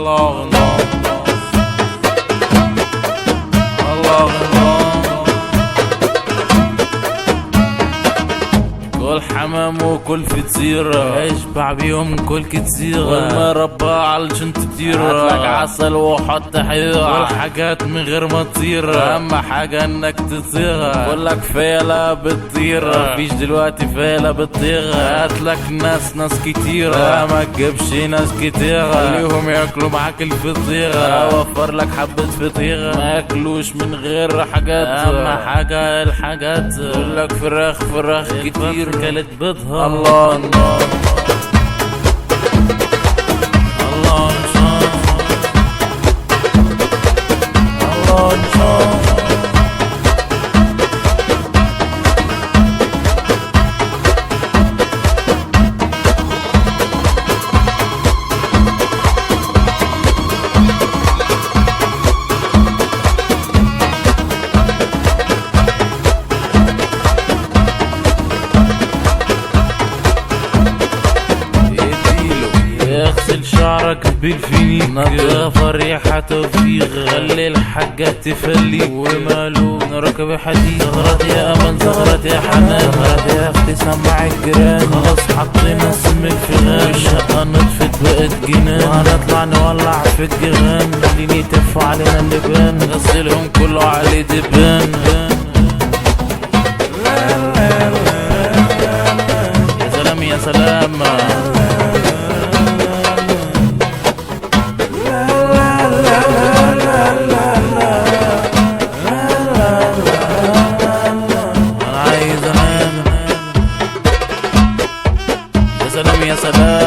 الله الله الله الله. كل حمام وكل فطيرة اشبع بيهم كل كتيرة والمربى عالجنت كتيرة هاتلك عسل وحط حيرة والحاجات من غير ما تطير اهم حاجة انك تطيرها بقولك فيلة بتطير مفيش دلوقتي فيلة بتطير هاتلك ناس كتيرة ما تجيبش ناس كتيرة خليهم ياكلوا معاك الفطيرة اوفر لك حبة فطيرة ما ياكلوش من غير حاجات اهم حاجة الحاجات بقولك فراخ كتير كلت بيضها الله الله الله ان شاء الله ان شاء اغسل شعرك بالفينيك نضف ريحة توفيق خلي الحاجة تفليك وماله نركب حديد زغرت يا امل زغرت يا حنان زغرت يا اختي سمع الجيران خلاص حطينا سم الفغان والشقة نطفت بقت جنان وهنطلع نولع في الجيران خليني يتفوا علينا اللبان غسلهم كله عليه دبان يا سلام يا سلام